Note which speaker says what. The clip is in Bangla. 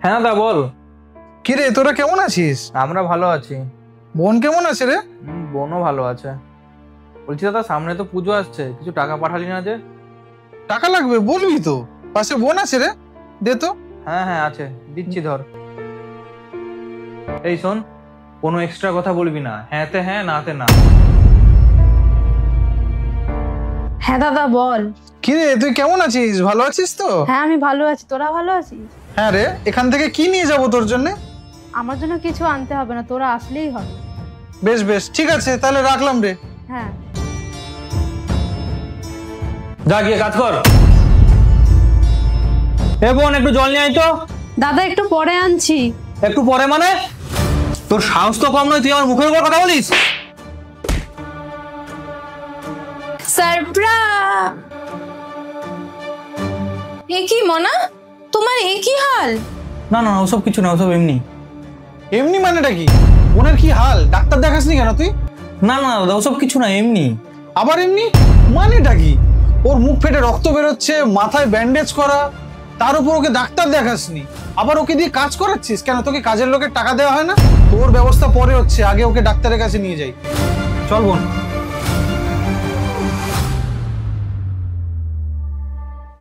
Speaker 1: হ্যাঁ দাদা বল।
Speaker 2: কি রে, তোরা কেমন আছিস?
Speaker 1: আমরা ভালো আছি।
Speaker 2: বোন কেমন আছে রে?
Speaker 1: বোনও ভালো আছে। বলছি দাদা, সামনে তো পুজো আসছে, কিছু টাকা পাঠালি না যে?
Speaker 2: টাকা লাগবে বলবি তো, পাশে বোন আছে রে, দে তো।
Speaker 1: হ্যাঁ হ্যাঁ আছে, দিচ্ছি ধর। এই শোন, কোনো এক্সট্রা কথা বলবি না, হ্যাঁতে হ্যাঁ নাতে না।
Speaker 3: হ্যাঁ দাদা বল।
Speaker 2: কি রে, তুই কেমন আছিস? ভালো আছিস তো?
Speaker 3: হ্যাঁ আমি ভালো আছি, তোরা ভালো আছিস?
Speaker 2: হ্যাঁ রে, এখান থেকে কি নিয়ে যাব তোর জন্য?
Speaker 3: আমার জন্য কিছু আনতে হবে না, তোরা আসলেই হবে।
Speaker 2: বেশ বেশ, ঠিক আছে, তাহলে রাখলাম রে।
Speaker 3: হ্যাঁ
Speaker 1: যা গিয়ে কাজ কর। এ বোন, একটু জল নিয়ে আয় তো।
Speaker 3: দাদা একটু পরে আনছি।
Speaker 1: একটু পরে মানে? তোর সাহস তো কম নয়, তুই আমার মুখের উপর কথা বলিস।
Speaker 4: সারপ্রাইজ! এ কি মনা, তোমার এ কি হাল?
Speaker 1: না না ওসব কিছু না, ওসব এমনি।
Speaker 2: এমনি মানেটা কি? বোনের কি হাল? ডাক্তার দেখাসনি কেন তুই?
Speaker 1: না না দাদা, ওসব কিছু না, এমনি।
Speaker 2: আবার এমনি মানেটা কি? ওর মুখ ফেটে রক্ত বেরোচ্ছে, মাথায় ব্যান্ডেজ করা, তার উপর ওকে ডাক্তার দেখাসনি, আবার ওকে দিয়ে কাজ করাচ্ছিস কেন? তোকে কাজের লোকের টাকা দেওয়া হয় না? তোর ব্যবস্থা পরে হচ্ছে, আগে ওকে ডাক্তারের কাছে নিয়ে যাই।
Speaker 1: চল বোন।